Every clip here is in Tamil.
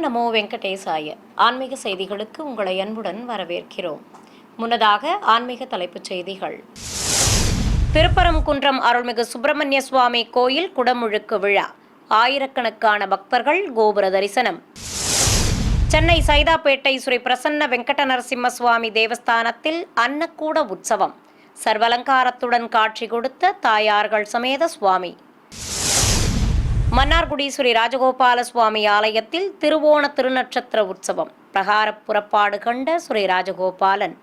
நமோ வெங்கடேசாய. ஆன்மீக செய்திகளுக்கு உங்களை அன்புடன் வரவேற்கிறோம். முன்னதாக ஆன்மீக தலைப்புச் செய்திகள். திருப்பரங்குன்றம் அருள்மிகு சுப்பிரமணிய சுவாமி கோயில் குடமுழுக்கு விழா. ஆயிரக்கணக்கான பக்தர்கள் கோபுர தரிசனம். சென்னை சைதாப்பேட்டை ஸ்ரீ பிரசன்ன வெங்கட நரசிம்ம சுவாமி தேவஸ்தானத்தில் அன்னக்கூட உற்சவம். சர்வலங்காரத்துடன் காட்சி கொடுத்த தாயார்கள் சமேத சுவாமி. மன்னார்குடி ஸ்ரீ ராஜகோபால சுவாமி ஆலயத்தில் திருவோண திருநட்சத்திர உற்சவம். பிரகார புறப்பாடு கண்ட ஸ்ரீ ராஜகோபாலன்.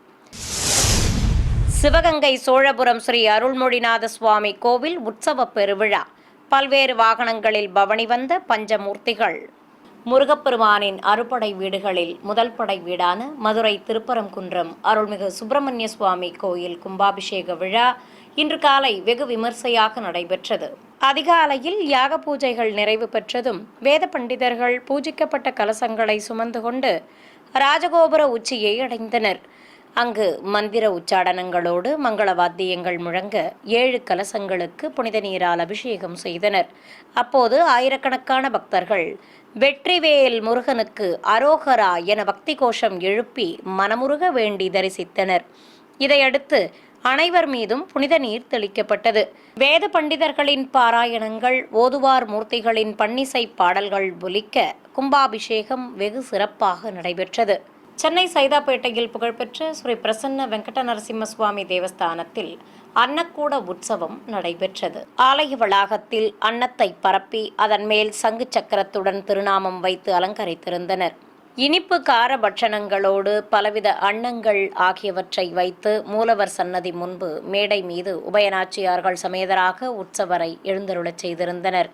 சிவகங்கை சோழபுரம் ஸ்ரீ அருள்மொழிநாத சுவாமி கோவில் உற்சவ பெருவிழா. பல்வேறு வாகனங்களில் பவனி வந்த பஞ்சமூர்த்திகள். முருகப்பெருமானின் அறுபடை வீடுகளில் முதல் படை வீடான மதுரை திருப்பரங்குன்றம் அருள்மிகு சுப்பிரமணிய சுவாமி கோயில் கும்பாபிஷேக விழா இன்று காலை வெகு விமர்சையாக நடைபெற்றது. அதிகாலையில் யாக பூஜைகள் நிறைவு பெற்றதும் வேத பண்டிதர்கள் பூஜிக்கப்பட்ட கலசங்களை சுமந்து கொண்டு ராஜகோபுர உச்சியை அடைந்தனர். அங்கு மந்திர உச்சாடனங்களோடு மங்கள வாத்தியங்கள் முழங்க 7 கலசங்களுக்கு புனித நீரால் அபிஷேகம் செய்தனர். அப்போது ஆயிரக்கணக்கான பக்தர்கள் வெற்றிவேல் முருகனுக்கு அரோகரா என பக்தி கோஷம் எழுப்பி மனமுருக வேண்டி தரிசித்தனர். இதையடுத்து அனைவர் மீதும் புனித நீர் தெளிக்கப்பட்டது. வேத பண்டிதர்களின் பாராயணங்கள், ஓதுவார் மூர்த்திகளின் பன்னிசை பாடல்கள் ஒலிக்க கும்பாபிஷேகம் வெகு சிறப்பாக நடைபெற்றது. சென்னை சைதாப்பேட்டையில் புகழ்பெற்ற ஸ்ரீ பிரசன்ன வெங்கட நரசிம்ம சுவாமி தேவஸ்தானத்தில் அன்னக்கூட உற்சவம் நடைபெற்றது. ஆலய வளாகத்தில் அன்னத்தை பரப்பி அதன் மேல் சங்கு சக்கரத்துடன் திருநாமம் வைத்து அலங்கரித்திருந்தனர். இனிப்பு கார பட்சணங்களோடு பலவித அன்னங்கள் ஆகியவற்றை வைத்து மூலவர் சன்னதி முன்பு மேடை மீது உபயநாச்சியார்கள் சமேதராக உற்சவரை எழுந்தருளச் செய்திருந்தனர்.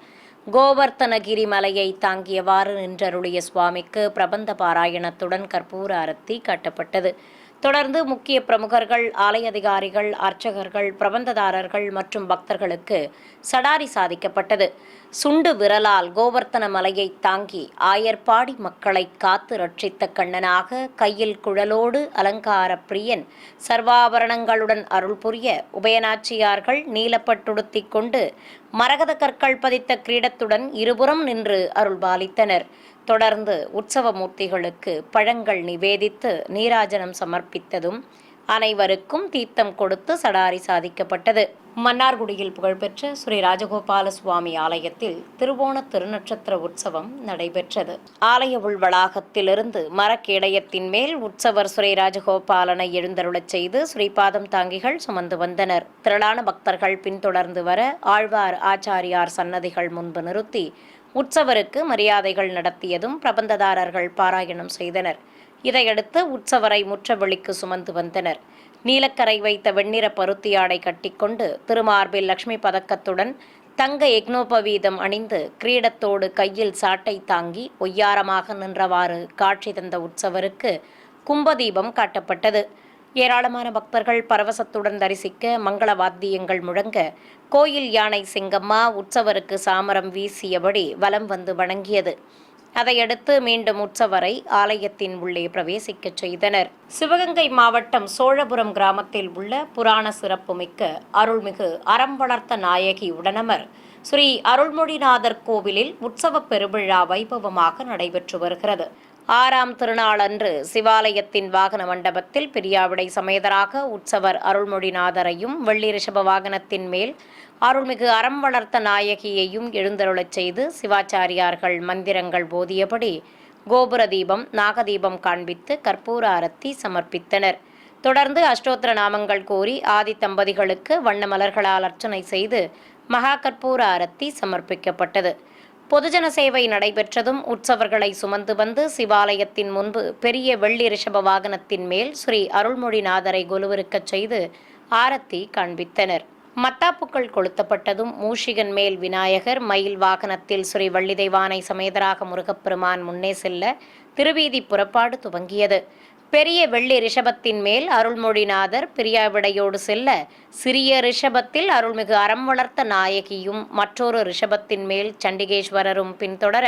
கோவர்த்தனகிரி மலையை தாங்கியவாறு நின்றருளிய சுவாமிக்கு பிரபந்த பாராயணத்துடன் கற்பூர அரத்தி காட்டப்பட்டது. தொடர்ந்து முக்கிய பிரமுகர்கள், ஆலய அதிகாரிகள், அர்ச்சகர்கள், பிரபந்ததாரர்கள் மற்றும் பக்தர்களுக்கு சடாரி சாதிக்கப்பட்டது. சுண்டு விரலால் கோவர்த்தன மலையை தாங்கி ஆயர்பாடி மக்களை காத்து ரட்சித்த கண்ணனாக கையில் குழலோடு அலங்கார பிரியன் சர்வாபரணங்களுடன் அருள் புரிய உபயநாச்சியார்கள் நீலப்பட்டுடுத்திக் கொண்டு மரகத கற்கள் பதித்த கிரீடத்துடன் இருபுறம் நின்று அருள்பாலித்தனர். தொடர்ந்து உற்சவ மூர்த்திகளுக்கு பழங்கள் நிவேதித்து நீராஜனம் சமர்ப்பித்ததும் அனைவருக்கும் தீர்த்தம் கொடுத்து சடாரி சாதிக்கப்பட்டது. மன்னார்குடியில் புகழ்பெற்ற ஸ்ரீ ராஜகோபால சுவாமி ஆலயத்தில் திருவோண திருநட்சத்திர உற்சவம் நடைபெற்றது. ஆலய உள் வளாகத்திலிருந்து மரக்கேடயத்தின் மேல் உற்சவர் ஸ்ரீ ராஜகோபாலனை எழுந்தருளச் செய்து ஸ்ரீபாதம் தாங்கிகள் சுமந்து வந்தனர். திரளான பக்தர்கள் பின்தொடர்ந்து வர ஆழ்வார் ஆச்சாரியார் சன்னதிகள் முன்பு நிறுத்தி உற்சவருக்கு மரியாதைகள் நடத்தியதும் பிரபந்ததாரர்கள் பாராயணம் செய்தனர். இதையடுத்து உற்சவரை முற்றவெளிக்கு சுமந்து வந்தனர். நீலக்கரை வைத்த வெண்ணிற பருத்தி ஆடை கட்டிக்கொண்டு திருமார்பில் லட்சுமி பதக்கத்துடன் தங்க யக்னோபவீதம் அணிந்து கிரீடத்தோடு கையில் சாட்டை தாங்கி ஒய்யாரமாக நின்றவாறு காட்சி தந்த உற்சவருக்கு கும்பதீபம் காட்டப்பட்டது. ஏராளமான பக்தர்கள் பரவசத்துடன் தரிசிக்க மங்கள வாத்தியங்கள் முழங்க கோயில் யானை சிங்கம்மா உற்சவருக்கு சாமரம் வீசியபடி வலம் வந்து வணங்கியது. அதையடுத்து மீண்டும் உற்சவரை ஆலயத்தின் உள்ளே பிரவேசிக்கச் செய்தனர். சிவகங்கை மாவட்டம் சோழபுரம் கிராமத்தில் உள்ள புராண சிறப்புமிக்க அருள்மிகு அறம் வளர்த்த நாயகி உடனமர் ஸ்ரீ அருள்மொழிநாதர் கோவிலில் உற்சவ பெருவிழா வைபவமாக நடைபெற்று வருகிறது. 6ஆம் திருநாளன்று சிவாலயத்தின் வாகன மண்டபத்தில் பிரியாவிடை சமேதராக உற்சவர் அருள்மொழிநாதரையும் வெள்ளி ரிஷப வாகனத்தின் மேல் அருள்மிகு அறம் வளர்த்த நாயகியையும் எழுந்தருளச் செய்து சிவாச்சாரியார்கள் மந்திரங்கள் போதியபடி கோபுர தீபம், நாகதீபம் காண்பித்து கற்பூர அரத்தி சமர்ப்பித்தனர். தொடர்ந்து அஷ்டோத்திர நாமங்கள் கூறி ஆதி தம்பதிகளுக்கு வண்ண மலர்களால் அர்ச்சனை செய்து மகா கற்பூர அரத்தி சமர்ப்பிக்கப்பட்டது. பொதுஜன சேவை நடைபெற்றதும் உற்சவர்களை சுமந்து வந்து சிவாலயத்தின் முன்பு பெரிய வெள்ளி ரிஷப வாகனத்தின் மேல் ஸ்ரீ அருள்மொழிநாதரை கொலுவிருக்கச் செய்து ஆரத்தி காண்பித்தனர். மத்தாப்புக்கள் கொளுத்தப்பட்டதும் மூஷிகன் மேல் விநாயகர், மயில் வாகனத்தில் ஸ்ரீ வள்ளிதெய்வானை சமேதராக முருகப்பெருமான் முன்னே செல்ல திருவீதி புறப்பாடு துவங்கியது. பெரிய வெள்ளி ரிஷபத்தின் மேல் அருள்மொழிநாதர் பிரியாவிடையோடு செல்ல சிறிய ரிஷபத்தில் அருள்மிகு அறம் வளர்த்த நாயகியும் மற்றொரு ரிஷபத்தின் மேல் சண்டிகேஸ்வரரும் பின்தொடர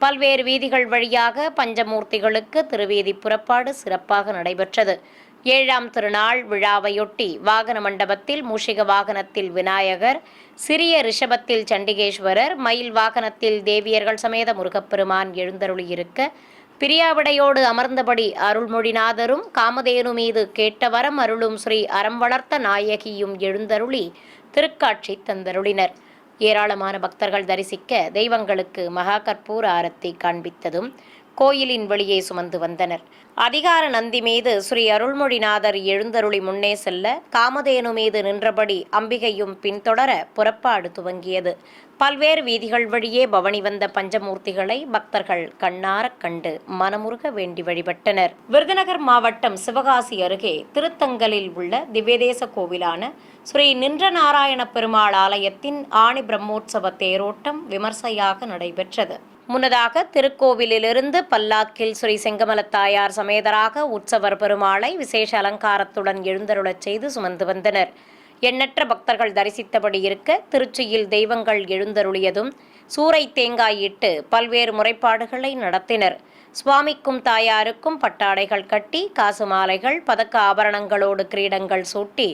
பல்வேறு வீதிகள் வழியாக பஞ்சமூர்த்திகளுக்கு திருவீதி புறப்பாடு சிறப்பாக நடைபெற்றது. ஏழாம் திருநாள் விழாவையொட்டி வாகன மண்டபத்தில் மூஷிக வாகனத்தில் விநாயகர், சிறிய ரிஷபத்தில் சண்டிகேஸ்வரர், மயில் வாகனத்தில் தேவியர்கள் சமேத முருகப்பெருமான் எழுந்தருளியிருக்க, பிரியாவிடையோடு அமர்ந்தபடி அருள்மொழிநாதரும் காமதேனு மீது கேட்ட வரம் அருளும் ஸ்ரீ அறம் வளர்த்த நாயகியும் எழுந்தருளி திருக்காட்சி தந்தருளினர். ஏராளமான பக்தர்கள் தரிசிக்க தெய்வங்களுக்கு மகா கற்பூர ஆரத்தி காண்பித்ததும் கோயிலின் வெளியே சுமந்து வந்தனர். அதிகார நந்தி மீது ஸ்ரீ அருள்மொழிநாதர் எழுந்தருளி முன்னே செல்ல, காமதேனு மீது நின்றபடி அம்பிகையும் பின்தொடர புறப்பாடு துவங்கியது. பல்வேறு வீதிகள் வழியே பவனி வந்த பஞ்சமூர்த்திகளை பக்தர்கள் கண்ணாரக் கண்டு மனமுருக வேண்டி வழிபட்டனர். விருதுநகர் மாவட்டம் சிவகாசி அருகே திருத்தங்கலில் உள்ள திவ்யதேச கோவிலான ஸ்ரீ நின்ற நாராயண பெருமாள் ஆலயத்தின் ஆணி பிரம்மோற்சவ தேரோட்டம் விமர்சையாக நடைபெற்றது. முன்னதாக திருக்கோவிலிலிருந்து பல்லாக்கில் ஸ்ரீ செங்கமலத்தாயார் சமேதராக உற்சவர் பெருமாளை விசேஷ அலங்காரத்துடன் எழுந்தருளச் செய்து சுமந்து வந்தனர். எண்ணற்ற பக்தர்கள் தரிசித்தபடி இருக்க, திருச்சியில் தெய்வங்கள் எழுந்தருளியதும் சூறை தேங்காய் இட்டு பல்வேறு முறைப்பாடுகளை நடத்தினர். சுவாமிக்கும் தாயாருக்கும் பட்டாடைகள் கட்டி, காசு மாலைகள், பதக்க ஆபரணங்களோடு கிரீடங்கள் சூட்டி,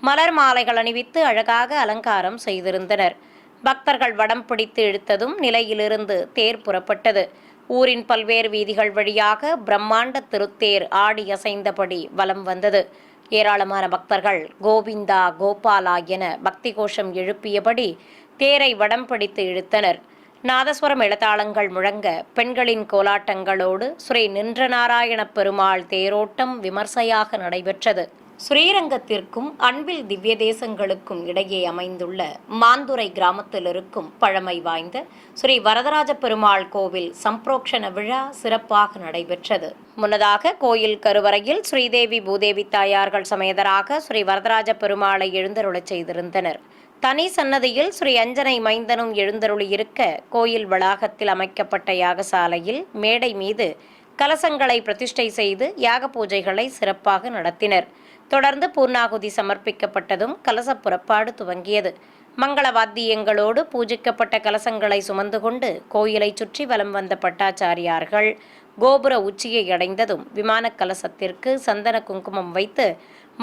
மலர் மாலைகள் அணிவித்து அழகாக அலங்காரம் செய்திருந்தனர். பக்தர்கள் வடம் பிடித்து இழுத்ததும் நிலையிலிருந்து தேர் புறப்பட்டது. ஊரின் பல்வேறு வீதிகள் வழியாக பிரம்மாண்ட திருத்தேர் ஆடி அசைந்தபடி வலம் வந்தது. ஏராளமான பக்தர்கள் கோவிந்தா கோபாலா என பக்தி கோஷம் எழுப்பியபடி தேரை வடம் பிடித்து இழுத்தனர். நாதஸ்வரம் எழுத்தாளங்கள் முழங்க பெண்களின் கோலாட்டங்களோடு ஸ்ரீ நின்ற நாராயண பெருமாள் தேரோட்டம் விமர்சையாக நடைபெற்றது. ஸ்ரீரங்கத்திற்கும் அன்பில் திவ்ய தேசங்களுக்கும் இடையே அமைந்துள்ள மாந்துரை கிராமத்தில் இருக்கும் பழமை வாய்ந்த ஸ்ரீ வரதராஜ பெருமாள் கோவில் சம்பிரோக்ஷண விழா சிறப்பாக நடைபெற்றது. முன்னதாக கோயில் கருவறையில் ஸ்ரீதேவி பூதேவி தாயார்கள் சமேதராக ஸ்ரீ வரதராஜ பெருமாளை எழுந்தருளச் செய்திருந்தனர். தனி சன்னதியில் ஸ்ரீ அஞ்சனை மைந்தனும் எழுந்தருளியிருக்க, கோயில் வளாகத்தில் அமைக்கப்பட்ட யாகசாலையில் மேடை மீது கலசங்களை பிரதிஷ்டை செய்து யாக பூஜைகளை சிறப்பாக நடத்தினர். தொடர்ந்து பூர்ணாகுதி சமர்ப்பிக்கப்பட்டதும் கலச புறப்பாடு துவங்கியது. மங்கள வாத்தியங்களோடு பூஜிக்கப்பட்ட கலசங்களை சுமந்து கொண்டு கோயிலை சுற்றி வலம் வந்த பட்டாச்சாரியார்கள் கோபுர உச்சியை அடைந்ததும் விமான கலசத்திற்கு சந்தன குங்குமம் வைத்து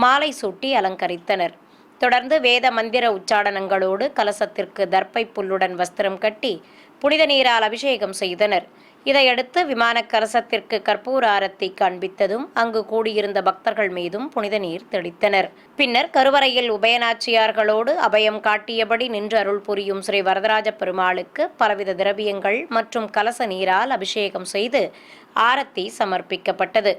மாலை சூட்டி அலங்கரித்தனர். தொடர்ந்து வேத மந்திர உச்சாடனங்களோடு கலசத்திற்கு தர்ப்பை புல்லுடன் வஸ்திரம் கட்டி புனித நீரால் அபிஷேகம் செய்தனர். இதையடுத்து விமான கலசத்திற்கு கற்பூர ஆரத்தி காண்பித்ததும் அங்கு கூடியிருந்த பக்தர்கள் மீதும் புனித நீர் தெளித்தனர். பின்னர் கருவறையில் உபயநாச்சியார்களோடு அபயம் காட்டியபடி நின்று அருள் புரியும் ஸ்ரீ வரதராஜ பெருமாளுக்கு பலவித திரவியங்கள் மற்றும் கலச நீரால் அபிஷேகம் செய்து ஆரத்தி சமர்ப்பிக்கப்பட்டது.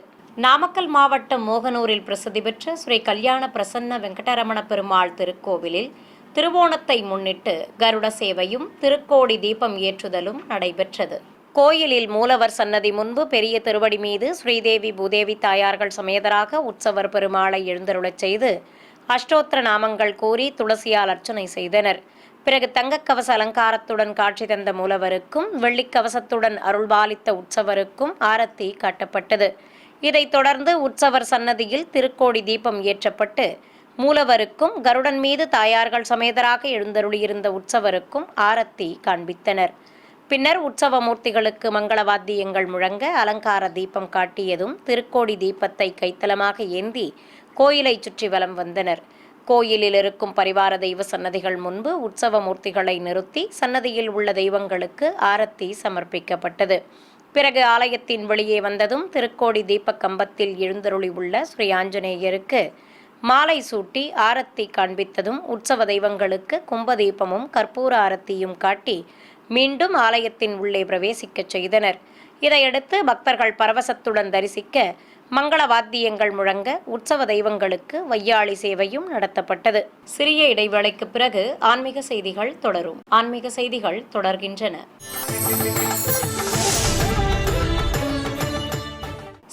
நாமக்கல் மாவட்டம் மோகனூரில் பிரசித்தி பெற்ற ஸ்ரீ கல்யாண பிரசன்ன வெங்கடரமண பெருமாள் திருக்கோவிலில் திருவோணத்தை முன்னிட்டு கருட சேவையும் திருக்கோடி தீபம் ஏற்றுதலும் நடைபெற்றது. கோயிலில் மூலவர் சன்னதி முன்பு பெரிய திருவடி மீது ஸ்ரீதேவி பூதேவி தாயார்கள் சமேதராக உற்சவர் பெருமாளை எழுந்தருளச் செய்து அஷ்டோத்திர நாமங்கள் கூறி துளசியால் அர்ச்சனை செய்தனர். பிறகு தங்கக்கவச அலங்காரத்துடன் காட்சி தந்த மூலவருக்கும் வெள்ளிக்கவசத்துடன் அருள்பாலித்த உற்சவருக்கும் ஆரத்தி காட்டப்பட்டது. இதைத் தொடர்ந்து உற்சவர் சன்னதியில் திருக்கோடி தீபம் ஏற்றப்பட்டு மூலவருக்கும் கருடன் மீது தாயார்கள் சமேதராக எழுந்தருளியிருந்த உற்சவருக்கும் ஆரத்தி காண்பித்தனர். பின்னர் உற்சவ மூர்த்திகளுக்கு மங்கள வாத்தியங்கள் முழங்க அலங்கார தீபம் காட்டியதும் திருக்கோடி தீபத்தை கைத்தலமாக ஏந்தி கோயிலை சுற்றி வலம் வந்தனர். கோயிலில் இருக்கும் பரிவார தெய்வ சன்னதிகள் முன்பு உற்சவ மூர்த்திகளை நிறுத்தி சன்னதியில் உள்ள தெய்வங்களுக்கு ஆரத்தி சமர்ப்பிக்கப்பட்டது. பிறகு ஆலயத்தின் வெளியே வந்ததும் திருக்கோடி தீப கம்பத்தில் எழுந்தருளி உள்ள ஸ்ரீ ஆஞ்சநேயருக்கு மாலை சூட்டி ஆரத்தி காண்பித்ததும் உற்சவ தெய்வங்களுக்கு கும்பதீபமும் கற்பூர ஆரத்தியும் காட்டி மீண்டும் ஆலயத்தின் உள்ளே பிரவேசிக்கச் செய்தனர். இதையடுத்து பக்தர்கள் பரவசத்துடன் தரிசிக்க மங்கள வாத்தியங்கள் முழங்க உற்சவ தெய்வங்களுக்கு வையாளி சேவையும் நடத்தப்பட்டது. சிறிய இடைவேளைக்கு பிறகு ஆன்மீக செய்திகள் தொடரும். ஆன்மீக செய்திகள் தொடர்கின்றன.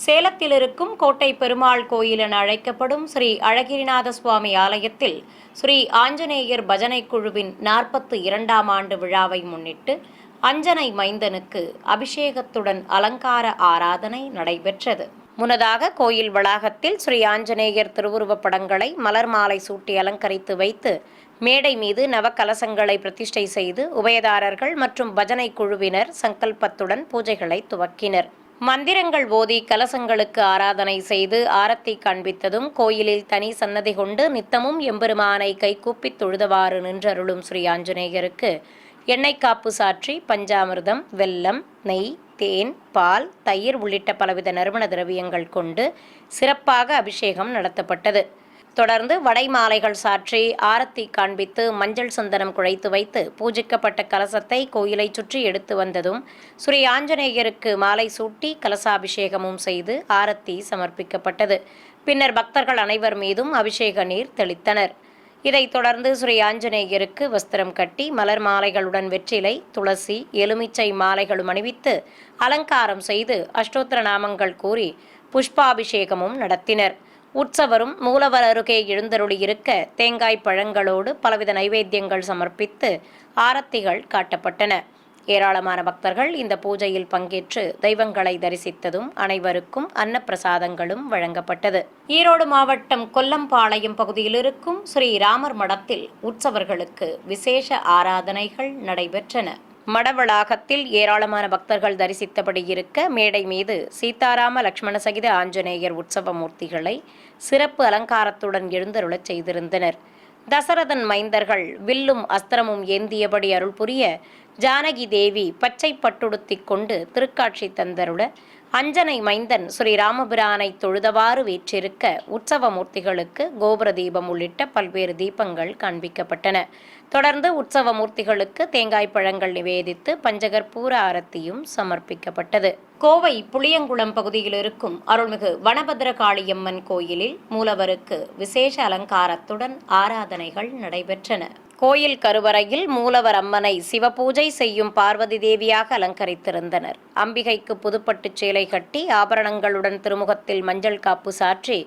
சேலத்தில் இருக்கும் கோட்டை பெருமாள் கோயில் என அழைக்கப்படும் ஸ்ரீ அழகிரிநாத சுவாமி ஆலயத்தில் ஸ்ரீ ஆஞ்சநேயர் பஜனை குழுவின் 42ஆம் ஆண்டு விழாவை முன்னிட்டு அஞ்சனை மைந்தனுக்கு அபிஷேகத்துடன் அலங்கார ஆராதனை நடைபெற்றது. முன்னதாக கோயில் வளாகத்தில் ஸ்ரீ ஆஞ்சநேயர் திருவுருவப் படங்களை மலர் மாலை சூட்டி அலங்கரித்து வைத்து மேடை மீது நவகலசங்களை பிரதிஷ்டை செய்து உபயதாரர்கள் மற்றும் பஜனை குழுவினர் சங்கல்பத்துடன் பூஜைகளை துவக்கினர். மந்திரங்கள் ஓதி கலசங்களுக்கு ஆராதனை செய்து ஆரத்தி காண்பித்ததும் கோயிலில் தனி சன்னதி கொண்டு நித்தமும் எம்பெருமானை கைகூப்பித் தொழுதவாறு நின்றருளும் ஸ்ரீ ஆஞ்சநேயருக்கு எண்ணெய் காப்பு சாற்றி பஞ்சாமிர்தம், வெல்லம், நெய், தேன், பால், தயிர் உள்ளிட்ட பலவித நறுமண திரவியங்கள் கொண்டு சிறப்பாக அபிஷேகம் நடத்தப்பட்டது. தொடர்ந்து வடை மாலைகள் சாற்றி ஆரத்தி காண்பித்து மஞ்சள் சந்தனம் குழைத்து வைத்து பூஜிக்கப்பட்ட கலசத்தை கோயிலை சுற்றி எடுத்து வந்ததும் ஸ்ரீ ஆஞ்சநேயருக்கு மாலை சூட்டி கலசாபிஷேகமும் செய்து ஆரத்தி சமர்ப்பிக்கப்பட்டது. பின்னர் பக்தர்கள் அனைவர் மீதும் அபிஷேக நீர் தெளித்தனர். இதைத் தொடர்ந்து ஸ்ரீ ஆஞ்சநேயருக்கு வஸ்திரம் கட்டி மலர் மாலைகளுடன் வெற்றிலை, துளசி, எலுமிச்சை மாலைகளும் அணிவித்து அலங்காரம் செய்து அஷ்டோத்திர நாமங்கள் கூறி புஷ்பாபிஷேகமும் நடத்தினர். உற்சவரும் மூலவர் அருகே எழுந்தருளியிருக்க தேங்காய் பழங்களோடு பலவித நைவேத்தியங்கள் சமர்ப்பித்து ஆரத்திகள் காட்டப்பட்டன. ஏராளமான பக்தர்கள் இந்த பூஜையில் பங்கேற்று தெய்வங்களை தரிசித்ததும் அனைவருக்கும் அன்னப்பிரசாதங்களும் வழங்கப்பட்டது. ஈரோடு மாவட்டம் கொல்லம்பாளையம் பகுதியில் இருக்கும் ஸ்ரீ ராமர் மடத்தில் உற்சவர்களுக்கு விசேஷ ஆராதனைகள் நடைபெற்றன. மட வளாகத்தில் ஏராளமான பக்தர்கள் தரிசித்தபடி இருக்க மேடை மீது சீதாராம லட்சுமண சகித ஆஞ்சநேயர் உற்சவ மூர்த்திகளை சிறப்பு அலங்காரத்துடன் எழுந்தருளச் செய்திருந்தனர். தசரதன் மைந்தர்கள் வில்லும் அஸ்திரமும் ஏந்தியபடி அருள் புரிய ஜானகி தேவி பச்சை பட்டுடுத்திக் கொண்டு திருக்காட்சி தந்தருள அஞ்சனை மைந்தன் ஸ்ரீ ராமபிரானை தொழுதவாறு வீற்றிருக்க உற்சவ மூர்த்திகளுக்கு கோபுர தீபம் உள்ளிட்ட பல்வேறு தீபங்கள் காண்பிக்கப்பட்டன. தொடர்ந்து உற்சவ மூர்த்திகளுக்கு தேங்காய் பழங்கள் நிவேதித்து பஞ்சகற்பூர ஆரத்தியும் சமர்ப்பிக்கப்பட்டது. கோவை புளியங்குளம் பகுதியில் இருக்கும் அருள்மிகு வனபத்ரகாளியம்மன் கோயிலில் மூலவருக்கு விசேஷ அலங்காரத்துடன் ஆராதனைகள் நடைபெற்றன. கோயில் கருவறையில் மூலவர் அம்மனை சிவபூஜை செய்யும் பார்வதி தேவியாக அலங்கரித்திருந்தனர். அம்பிகைக்கு புதுப்பட்டு சேலை கட்டி ஆபரணங்களுடன் திருமுகத்தில் மஞ்சள் காப்பு சாற்றி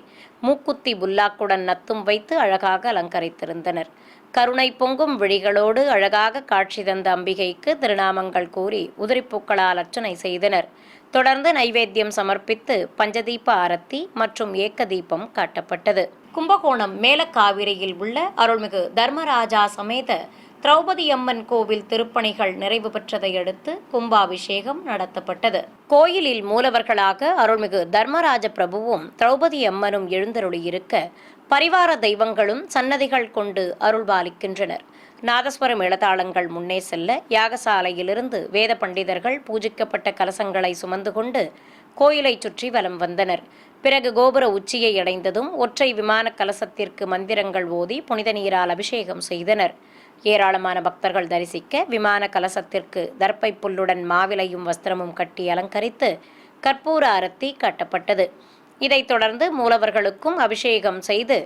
மூக்குத்தி புல்லாக்குடன் நத்தும் வைத்து அழகாக அலங்கரித்திருந்தனர். கருணை பொங்கும் விழிகளோடு அழகாக காட்சி தந்த அம்பிகைக்கு திருநாமங்கள் கூறி உதிரிப்பூக்களால் அர்ச்சனை செய்தனர். தொடர்ந்து நைவேத்தியம் சமர்ப்பித்து பஞ்சதீப ஆரத்தி மற்றும் ஏக்க தீபம் காட்டப்பட்டது. கும்பகோணம் மேலக்காவிரியில் உள்ள அருள்மிகு தர்மராஜா சமேத திரௌபதி அம்மன் கோவில் திருப்பணிகள் நிறைவு பெற்றதை அடுத்து கும்பாபிஷேகம் நடத்தப்பட்டது. கோயிலில் மூலவர்களாக அருள்மிகு தர்மராஜ பிரபுவும் திரௌபதி அம்மனும் எழுந்தருளியிருக்க பரிவார தெய்வங்களும் சன்னதிகள் கொண்டு அருள்பாலிக்கின்றனர். நாதஸ்வர மேளதாளங்கள் முன்னே செல்ல யாகசாலையிலிருந்து வேத பண்டிதர்கள் பூஜிக்கப்பட்ட கலசங்களை சுமந்து கொண்டு கோயிலை சுற்றி வலம் வந்தனர். பிறகு கோபுர உச்சியை அடைந்ததும் ஒற்றை விமான கலசத்திற்கு மந்திரங்கள் ஓதி புனித நீரால் அபிஷேகம் செய்தனர். ஏராளமான பக்தர்கள் தரிசிக்க விமான கலசத்திற்கு தர்ப்பை புல்லுடன் மாவிலையும் வஸ்திரமும் கட்டி அலங்கரித்து கற்பூர ஆரத்தி காட்டப்பட்டது. இதைத் தொடர்ந்து மூலவர்களுக்கும் அபிஷேகம் செய்து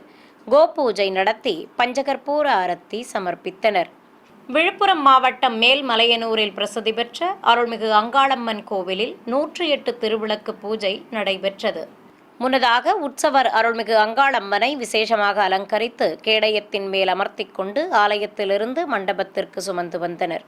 கோபூஜை நடத்தி பஞ்சகற்பூர ஆரத்தி சமர்ப்பித்தனர். விழுப்புரம் மாவட்டம் மேல்மலையனூரில் பிரசித்தி பெற்ற அருள்மிகு அங்காளம்மன் கோவிலில் 108 திருவிளக்கு பூஜை நடைபெற்றது. முன்னதாக உற்சவர் அருள்மிகு அங்காளம்மனை விசேஷமாக அலங்கரித்து கேடயத்தின் மேல் அமர்த்திக் கொண்டு ஆலயத்திலிருந்து மண்டபத்திற்கு சுமந்து வந்தனர்.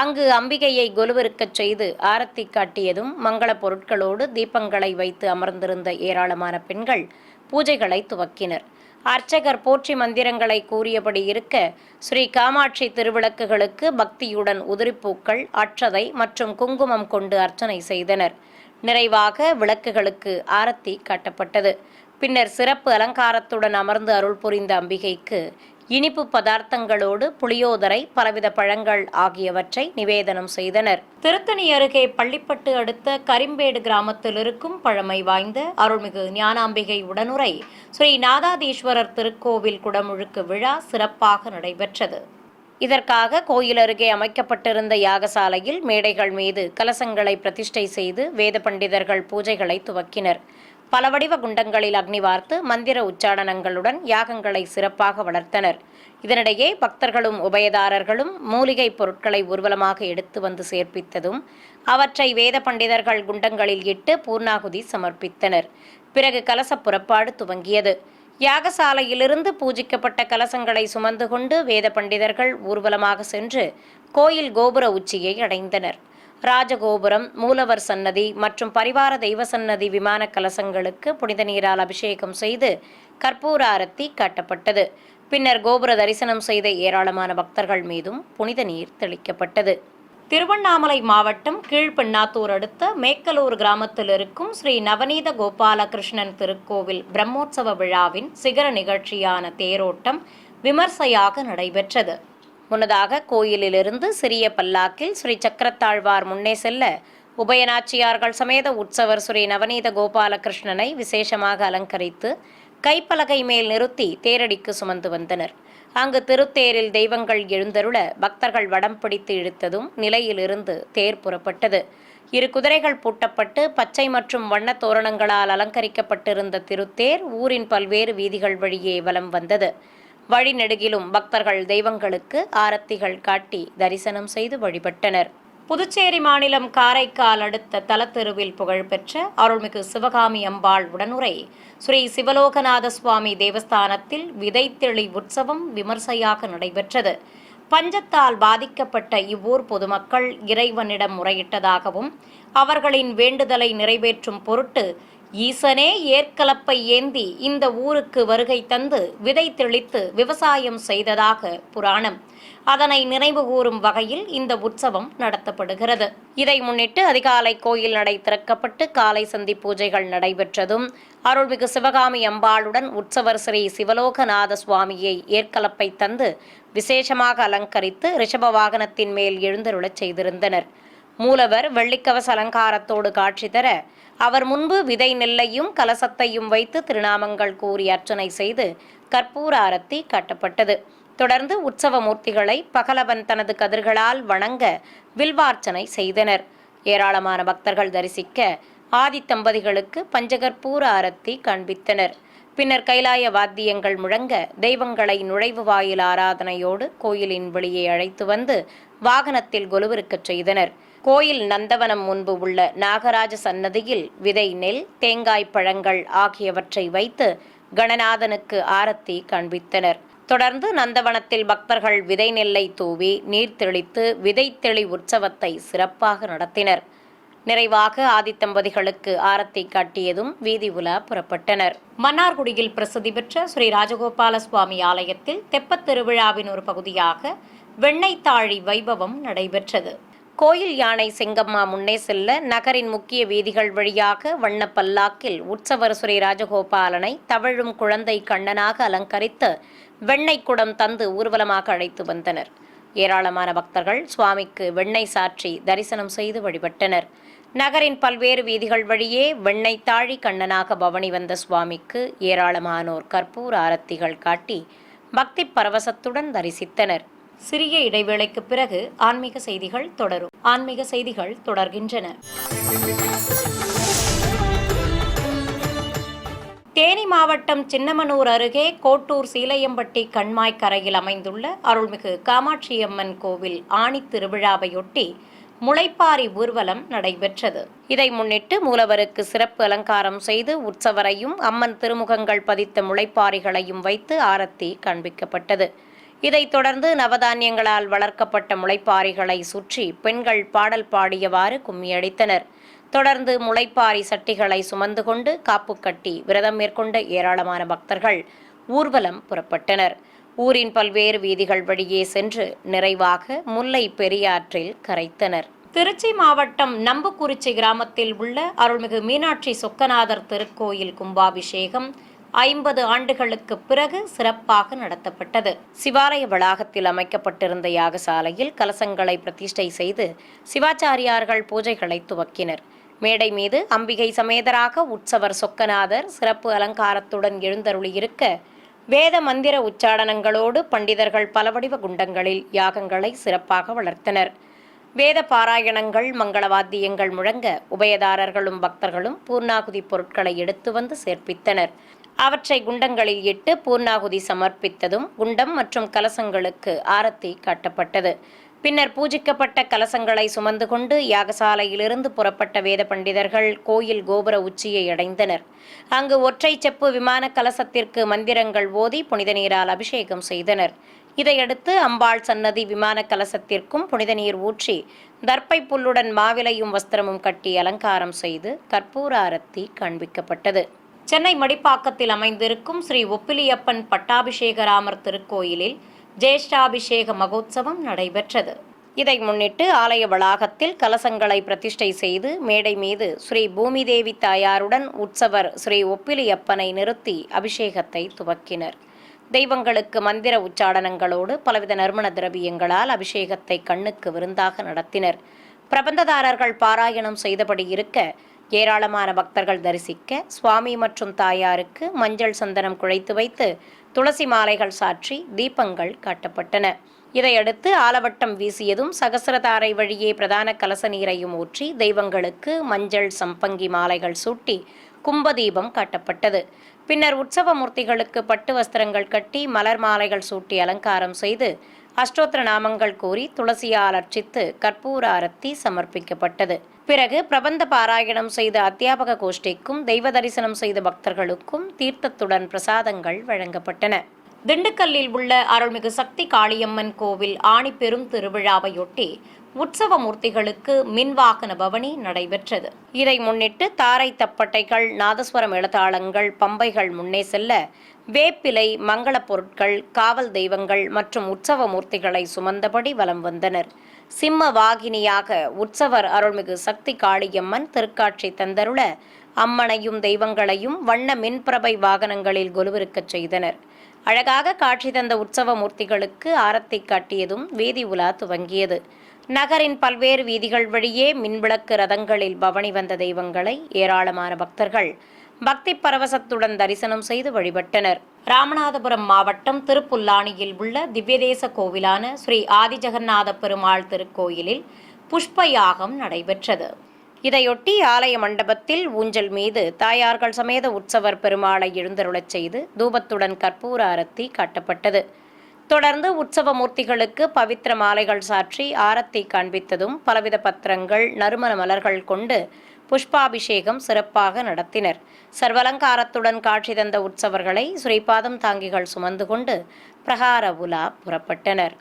அங்கு அம்பிகையை கொலுவிருக்கச் செய்து ஆரத்தி காட்டியதும் மங்கள பொருட்களோடு தீபங்களை வைத்து அமர்ந்திருந்த ஏராளமான பெண்கள் பூஜைகளை துவக்கினர். அர்ச்சகர் போற்றி மந்திரங்களை கூறியபடி இருக்க ஸ்ரீ காமாட்சி திருவிளக்குகளுக்கு பக்தியுடன் உதிரிப்பூக்கள், அட்சதை மற்றும் குங்குமம் கொண்டு அர்ச்சனை செய்தனர். நிறைவாக விளக்குகளுக்கு ஆரத்தி காட்டப்பட்டது. பின்னர் சிறப்பு அலங்காரத்துடன் அமர்ந்து அருள் புரிந்த அம்பிகைக்கு இனிப்பு பதார்த்தங்களோடு புளியோதரை, பலவித பழங்கள் ஆகியவற்றை நிவேதனம் செய்தனர். திருத்தணி அருகே பள்ளிப்பட்டு அடுத்த கரிம்பேடு கிராமத்தில் இருக்கும் பழமை வாய்ந்த அருள்மிகு ஞானாம்பிகை உடனுரை ஸ்ரீ நாதாதீஸ்வரர் திருக்கோவில் குடமுழுக்கு விழா சிறப்பாக நடைபெற்றது. இதற்காக கோயில் அருகே அமைக்கப்பட்டிருந்த யாகசாலையில் மேடைகள் மீது கலசங்களை பிரதிஷ்டை செய்து வேத பண்டிதர்கள் பூஜைகளை துவக்கினர். பல வடிவ குண்டங்களில் அக்னி வார்த்து மந்திர உச்சாடனங்களுடன் யாகங்களை சிறப்பாக வளர்த்தனர். இதனிடையே பக்தர்களும் உபயதாரர்களும் மூலிகை பொருட்களை ஊர்வலமாக எடுத்து வந்து சேர்ப்பித்ததும் அவற்றை வேத பண்டிதர்கள் குண்டங்களில் இட்டு பூர்ணாகுதி சமர்ப்பித்தனர். பிறகு கலச புறப்பாடு துவங்கியது. யாகசாலையிலிருந்து பூஜிக்கப்பட்ட கலசங்களை சுமந்து கொண்டு வேத பண்டிதர்கள் ஊர்வலமாக சென்று கோயில் கோபுர உச்சியை அடைந்தனர். ராஜகோபுரம், மூலவர் சன்னதி மற்றும் பரிவார தெய்வ சன்னதி விமான கலசங்களுக்கு புனித நீரால் அபிஷேகம் செய்து கற்பூர ஆரத்தி காட்டப்பட்டது. பின்னர் கோபுர தரிசனம் செய்த ஏராளமான பக்தர்கள் மீதும் புனித நீர் தெளிக்கப்பட்டது. திருவண்ணாமலை மாவட்டம் கீழ்பெண்ணாத்தூர் அடுத்த மேக்கலூர் கிராமத்தில் இருக்கும் ஸ்ரீ நவநீத கோபாலகிருஷ்ணன் திருக்கோவில் பிரம்மோற்சவ விழாவின் சிகர நிகழ்ச்சியான தேரோட்டம் விமர்சையாக நடைபெற்றது. முன்னதாக கோயிலிலிருந்து சிறிய பல்லாக்கில் ஸ்ரீ சக்கரத்தாழ்வார் முன்னே செல்ல உபயநாச்சியார்கள் சமேத உற்சவர் ஸ்ரீ நவநீத கோபாலகிருஷ்ணனை விசேஷமாக அலங்கரித்து கைப்பலகை மேல் நிறுத்தி தேரடிக்கு சுமந்து வந்தனர். அங்கு திருத்தேரில் தெய்வங்கள் எழுந்தருள பக்தர்கள் வடம் பிடித்து இழுத்ததும் நிலையிலிருந்து தேர் புறப்பட்டது. 2 குதிரைகள் பூட்டப்பட்டு பச்சை மற்றும் வண்ண தோரணங்களால் அலங்கரிக்கப்பட்டிருந்த திருத்தேர் ஊரின் பல்வேறு வீதிகள் வழியே வலம் வந்தது. வழிநெடுகிலும் பக்தர்கள் தெய்வங்களுக்கு ஆரத்திகள் காட்டி தரிசனம் செய்து வழிபட்டனர். புதுச்சேரி மாநிலம் காரைக்கால் அடுத்த தலத்தெருவில் புகழ்பெற்ற அருள்மிகு சிவகாமி அம்பாள் உடனுரை ஸ்ரீ சிவலோகநாத சுவாமி தேவஸ்தானத்தில் விதைத்தெளி உற்சவம் விமர்சையாக நடைபெற்றது. பஞ்சத்தால் பாதிக்கப்பட்ட இவ்வூர் பொதுமக்கள் இறைவனிடம் முறையிட்டதாகவும் அவர்களின் வேண்டுதலை நிறைவேற்றும் பொருட்டு ஈசனே ஏற்கலப்பை ஏந்தி இந்த ஊருக்கு வருகை தந்து விதை தெளித்து விவசாயம் செய்ததாக புராணம். அதனை நினைவுகூரும் வகையில் இந்த உற்சவம் நடத்தப்படுகிறது. இதை முன்னிட்டு அதிகாலை கோயில் நடை திறக்கப்பட்டு காலை சந்தி பூஜைகள் நடைபெற்றதும் அருள்மிகு சிவகாமி அம்பாளுடன் உற்சவர் ஸ்ரீ சிவலோகநாத சுவாமியை ஏற்கலப்பை தந்து விசேஷமாக அலங்கரித்து ரிஷப வாகனத்தின் மேல் எழுந்தருளச் செய்திருந்தனர். மூலவர் வெள்ளிக்கவச அலங்காரத்தோடு காட்சி தர அவர் முன்பு விதை நெல்லையும் கலசத்தையும் வைத்து திருநாமங்கள் கூறி அர்ச்சனை செய்து கற்பூர ஆரத்தி காட்டப்பட்டது. தொடர்ந்து உற்சவ மூர்த்திகளை பகலவன் தனது கதிர்களால் வணங்க வில்வார்ச்சனை செய்தனர். ஏராளமான பக்தர்கள் தரிசிக்க ஆதித்தம்பதிகளுக்கு பஞ்சகற்பூர ஆரத்தி காண்பித்தனர். பின்னர் கைலாய வாத்தியங்கள் முழங்க தெய்வங்களை நுழைவு வாயில் ஆராதனையோடு கோயிலின் வெளியே அழைத்து வந்து வாகனத்தில் கொலுவிருக்கச் செய்தனர். கோயில் நந்தவனம் முன்பு உள்ள நாகராஜ சன்னதியில் விதை நெல், தேங்காய் பழங்கள் ஆகியவற்றை வைத்து கணநாதனுக்கு ஆரத்தி காண்பித்தனர். தொடர்ந்து நந்தவனத்தில் பக்தர்கள் விதை நெல்லை தூவி நீர் தெளித்து விதை தெளி உற்சவத்தை சிறப்பாக நடத்தினர். நிறைவாக ஆதித்தம்பதிகளுக்கு ஆரத்தி காட்டியதும் வீதி உலா புறப்பட்டனர். மன்னார்குடியில் பிரசித்தி பெற்ற ஸ்ரீ ராஜகோபால சுவாமி ஆலயத்தில் தெப்பத் திருவிழாவின் ஒரு பகுதியாக வெண்ணெய் தாழி வைபவம் நடைபெற்றது. கோயில் யானை செங்கம்மா முன்னே செல்ல நகரின் முக்கிய வீதிகள் வழியாக வண்ண பல்லாக்கில் உற்சவர் ஸ்ரீ ராஜகோபாலனை தவழும் குழந்தை கண்ணனாக அலங்கரித்து வெண்ணெய் குடம் தந்து ஊர்வலமாக அழைத்து வந்தனர். ஏராளமான பக்தர்கள் சுவாமிக்கு வெண்ணெய் சாற்றி தரிசனம் செய்து வழிபட்டனர். நகரின் பல்வேறு வீதிகள் வழியே வெண்ணெய் தாழி கண்ணனாக பவனி வந்த சுவாமிக்கு ஏராளமானோர் கற்பூர ஆரத்திகள் காட்டி பக்தி பரவசத்துடன் தரிசித்தனர். சிறிய இடைவேளைக்கு பிறகு ஆன்மீக செய்திகள் தொடரும். ஆன்மீக செய்திகள் தொடர்கின்றன. தேனி மாவட்டம் சின்னமனூர் அருகே கோட்டூர் சீலையம்பட்டி கண்மாய் கரையில் அமைந்துள்ள அருள்மிகு காமாட்சியம்மன் கோவில் ஆணி திருவிழாவையொட்டி முளைப்பாரி ஊர்வலம் நடைபெற்றது. இதை முன்னிட்டு மூலவருக்கு சிறப்பு அலங்காரம் செய்து உற்சவரையும் அம்மன் திருமுகங்கள் பதித்த முளைப்பாரிகளையும் வைத்து ஆரத்தி காண்பிக்கப்பட்டது. இதைத் தொடர்ந்து நவதானியங்களால் வளர்க்கப்பட்ட முளைப்பாரிகளை சுற்றி பெண்கள் பாடல் பாடியவாறு கும்மியடித்தனர். தொடர்ந்து முளைப்பாரி சட்டிகளை சுமந்து கொண்டு காப்பு கட்டி விரதம் மேற்கொண்ட ஏராளமான பக்தர்கள் ஊர்வலம் புறப்பட்டனர். ஊரின் பல்வேறு வீதிகள் வழியே சென்று நிறைவாக முல்லை பெரியாற்றில் கரைத்தனர். திருச்சி மாவட்டம் நம்புக்குறிச்சி கிராமத்தில் உள்ள அருள்மிகு மீனாட்சி சொக்கநாதர் திருக்கோயில் கும்பாபிஷேகம் 50 ஆண்டுகளுக்கு பிறகு சிறப்பாக நடத்தப்பட்டது. சிவாலய வளாகத்தில் அமைக்கப்பட்டிருந்த யாகசாலையில் கலசங்களை பிரதிஷ்டை செய்து சிவாச்சாரியார்கள் பூஜைகளை துவக்கினர். மேடை மீது அம்பிகை சமேதராக உற்சவர் சொக்கநாதர் சிறப்பு அலங்காரத்துடன் எழுந்தருளியிருக்க வேத மந்திர உச்சாடனங்களோடு பண்டிதர்கள் பலவடிவ குண்டங்களில் யாகங்களை சிறப்பாக வளர்த்தனர். வேத பாராயணங்கள், மங்களவாத்தியங்கள் முழங்க உபயதாரர்களும் பக்தர்களும் பூர்ணாகுதி பொருட்களை எடுத்து வந்து சேர்ப்பித்தனர். அவற்றை குண்டங்களில் இட்டு பூர்ணாகுதி சமர்ப்பித்ததும் குண்டம் மற்றும் கலசங்களுக்கு ஆரத்தி காட்டப்பட்டது. பின்னர் பூஜிக்கப்பட்ட கலசங்களை சுமந்து கொண்டு யாகசாலையிலிருந்து புறப்பட்ட வேத பண்டிதர்கள் கோயில் கோபுர உச்சியை அடைந்தனர். அங்கு ஒற்றை செப்பு விமான கலசத்திற்கு மந்திரங்கள் ஓதி புனித நீரால் அபிஷேகம் செய்தனர். இதையடுத்து அம்பாள் சன்னதி விமான கலசத்திற்கும் புனித நீர் ஊற்றி தர்ப்பை புல்லுடன் மாவிலையும் வஸ்திரமும் கட்டி அலங்காரம் செய்து கற்பூர ஆரத்தி காண்பிக்கப்பட்டது. சென்னை மடிப்பாக்கத்தில் அமைந்திருக்கும் ஸ்ரீ ஒப்பிலியப்பன் பட்டாபிஷேகராமர் திருக்கோயிலில் ஜேஷ்டாபிஷேக மகோத்சவம் நடைபெற்றது. இதை முன்னிட்டு ஆலய வளாகத்தில் கலசங்களை பிரதிஷ்டை செய்து மேடை மீது ஸ்ரீ பூமிதேவி தாயாருடன் உற்சவர் ஸ்ரீ ஒப்பிலியப்பனை நிறுத்தி அபிஷேகத்தை துவக்கினர். தெய்வங்களுக்கு மந்திர உச்சாடனங்களோடு பலவித நறுமண திரவியங்களால் அபிஷேகத்தை கண்ணுக்கு விருந்தாக நடத்தினர். பிரபந்ததாரர்கள் பாராயணம் செய்தபடி இருக்க ஏராளமான பக்தர்கள் தரிசிக்க சுவாமி மற்றும் தாயாருக்கு மஞ்சள் சந்தனம் குழைத்து வைத்து துளசி மாலைகள் சாற்றி தீபங்கள் காட்டப்பட்டன. இதையடுத்து ஆலவட்டம் வீசியதும் சகசிரதாரை வழியே பிரதான கலச நீரையும் ஊற்றி தெய்வங்களுக்கு மஞ்சள் சம்பங்கி மாலைகள் சூட்டி கும்பதீபம் காட்டப்பட்டது. பின்னர் உற்சவ மூர்த்திகளுக்கு பட்டு வஸ்திரங்கள் கட்டி மலர் மாலைகள் சூட்டி அலங்காரம் செய்து அஷ்டோத்திர நாமங்கள் கூறி துளசியால் அர்ச்சித்து கற்பூர ஆரத்தி சமர்ப்பிக்கப்பட்டது. பிறகு பிரபந்த பாராயணம் செய்த அத்தியாபக கோஷ்டிக்கும் தெய்வ தரிசனம் செய்த பக்தர்களுக்கும் தீர்த்தத்துடன் பிரசாதங்கள் வழங்கப்பட்டன. திண்டுக்கல்லில் உள்ள அருள்மிகு சக்தி காளியம்மன் கோவில் ஆணி பெரும் திருவிழாவையொட்டி உற்சவ மூர்த்திகளுக்கு மின்வாகன பவனி நடைபெற்றது. இதை முன்னிட்டு தாரை தப்பட்டைகள், நாதஸ்வர மேளதாளங்கள், பம்பைகள் முன்னே செல்ல வேப்பிலை, மங்களப் பொருட்கள், காவல் தெய்வங்கள் மற்றும் உற்சவ மூர்த்திகளை சுமந்தபடி வலம் வந்தனர். சிம்ம வாகினியாக உற்சவர் அருள்மிகு சக்தி காளியம்மன் திருக்காட்சி தந்தருள அம்மனையும் தெய்வங்களையும் வண்ண மின்பிரபை வாகனங்களில் கொலுவிருக்கச் செய்தனர். அழகாக காட்சி தந்த உற்சவ மூர்த்திகளுக்கு ஆரத்தி காட்டியதும் வீதி உலா துவங்கியது. நகரின் பல்வேறு வீதிகள் வழியே மின்விளக்கு ரதங்களில் பவனி வந்த தெய்வங்களை ஏராளமான பக்தர்கள் பக்தி பரவசத்துடன் தரிசனம் செய்து வழிபட்டனர். ராமநாதபுரம் மாவட்டம் திருப்புல்லானியில் உள்ள திவ்யதேச கோவிலான ஸ்ரீ ஆதிஜெகநாத பெருமாள் திருக்கோயிலில் புஷ்ப யாகம் நடைபெற்றது. இதையொட்டி ஆலய மண்டபத்தில் ஊஞ்சல் மீது தாயார்கள் சமேத உற்சவர் பெருமாளை எழுந்தருளச் செய்து தூபத்துடன் கற்பூர ஆரத்தி காட்டப்பட்டது. தொடர்ந்து உற்சவ மூர்த்திகளுக்கு பவித்திர மாலைகள் சாற்றி ஆரத்தி காண்பித்ததும் பலவித பத்திரங்கள், நறுமண மலர்கள் கொண்டு புஷ்பாபிஷேகம் சிறப்பாக நடத்தினர். சர்வலங்காரத்துடன் காட்சி தந்த உற்சவர்களை ஸ்ரீபாதம் தாங்கிகள் சுமந்து கொண்டு பிரகார உலா புறப்பட்டனர்.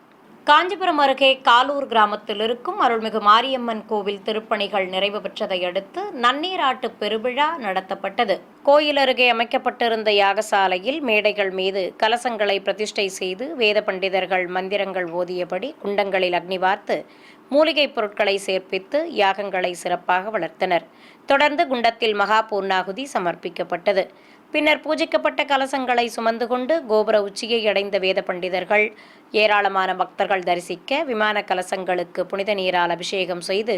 காஞ்சிபுரம் அருகே காலூர் கிராமத்தில் இருக்கும் அருள்மிகு மாரியம்மன் கோவில் திருப்பணிகள் நிறைவு பெற்றதை அடுத்து நன்னீராட்டு பெருவிழா நடத்தப்பட்டது. கோயில் அருகே அமைக்கப்பட்டிருந்த யாகசாலையில் மேடைகள் மீது கலசங்களை பிரதிஷ்டை செய்து வேத பண்டிதர்கள் மந்திரங்கள் ஓதியபடி குண்டங்களில் அக்னி வார்த்து மூலிகைப் பொருட்களை சேர்ப்பித்து யாகங்களை சிறப்பாக வளர்த்தனர். தொடர்ந்து குண்டத்தில் மகா பூர்ணாகுதி சமர்ப்பிக்கப்பட்டது. பின்னர் பூஜிக்கப்பட்ட கலசங்களை சுமந்து கொண்டு கோபுர உச்சியை அடைந்த வேத பண்டிதர்கள் ஏராளமான பக்தர்கள் தரிசிக்க விமான கலசங்களுக்கு புனித நீரால் அபிஷேகம் செய்து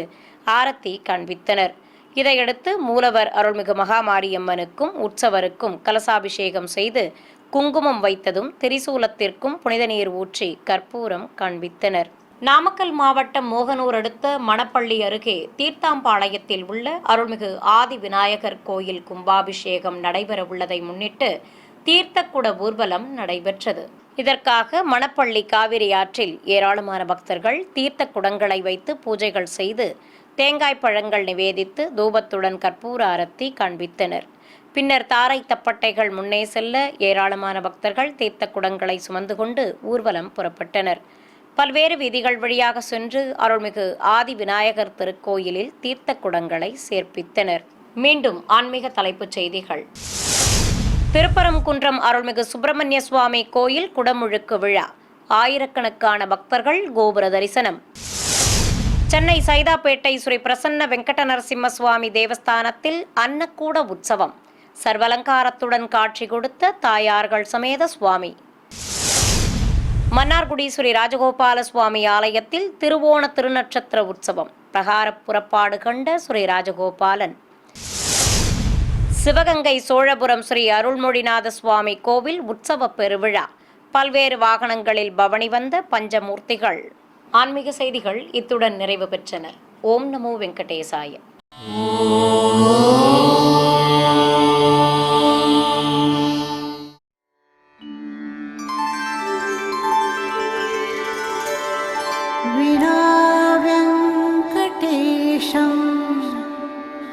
ஆரத்தி காண்பித்தனர். இதையடுத்து மூலவர் அருள்மிகு மகாமாரியம்மனுக்கும் உற்சவருக்கும் கலசாபிஷேகம் செய்து குங்குமம் வைத்ததும் திரிசூலத்திற்கும் புனித நீர் ஊற்றி கற்பூரம் காண்பித்தனர். நாமக்கல் மாவட்டம் மோகனூர் அடுத்த மணப்பள்ளி அருகே தீர்த்தாம்பாளையத்தில் உள்ள அருள்மிகு ஆதி விநாயகர் கோயில் கும்பாபிஷேகம் நடைபெறவுள்ளதை முன்னிட்டு தீர்த்தக்குட ஊர்வலம் நடைபெற்றது. இதற்காக மணப்பள்ளி காவிரி ஆற்றில் ஏராளமான பக்தர்கள் தீர்த்த குடங்களை வைத்து பூஜைகள் செய்து தேங்காய் பழங்கள் நிவேதித்து தூபத்துடன் கற்பூர ஆரத்தி காண்பித்தனர். பின்னர் தாரை தப்பட்டைகள் முன்னே செல்ல ஏராளமான பக்தர்கள் தீர்த்த குடங்களை சுமந்து கொண்டு ஊர்வலம் புறப்பட்டனர். பல்வேறு வீதிகள் வழியாக சென்று அருள்மிகு ஆதி விநாயகர் திருக்கோயிலில் தீர்த்த குடங்களை சேர்ப்பித்தனர். மீண்டும் ஆன்மீக தலைப்புச் செய்திகள். திருப்பரங்குன்றம் அருள்மிகு சுப்பிரமணிய சுவாமி கோயில் குடமுழுக்கு விழா, ஆயிரக்கணக்கான பக்தர்கள் கோபுர தரிசனம். சென்னை சைதாப்பேட்டை ஸ்ரீ பிரசன்ன வெங்கட நரசிம்ம சுவாமி தேவஸ்தானத்தில் அன்னக்கூட உற்சவம், சர்வலங்காரத்துடன் காட்சி கொடுத்த தாயார்கள் சமேத சுவாமி. மன்னார்குடி ஸ்ரீ ராஜகோபால சுவாமி ஆலயத்தில் திருவோண திருநட்சத்திர உற்சவம், பிரகார புறப்பாடு கண்ட ஸ்ரீ ராஜகோபாலன். சிவகங்கை சோழபுரம் ஸ்ரீ அருள்மொழிநாத சுவாமி கோவில் உற்சவ பெருவிழா, பல்வேறு வாகனங்களில் பவனி வந்த பஞ்சமூர்த்திகள். ஆன்மீக செய்திகள் இத்துடன் நிறைவு பெற்றன. ஓம் நமோ வெங்கடேசாய.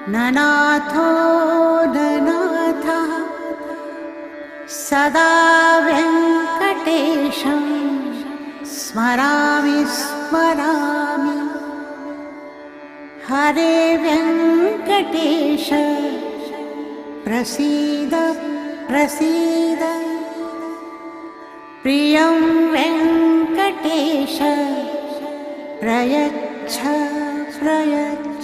ननाथो ननाथः सदा वेङ्कटेशं स्मरामि स्मरामि। हरे वेङ्कटेश प्रसीद प्रसीद, प्रियं वेङ्कटेश प्रयच्छ प्रयच्छ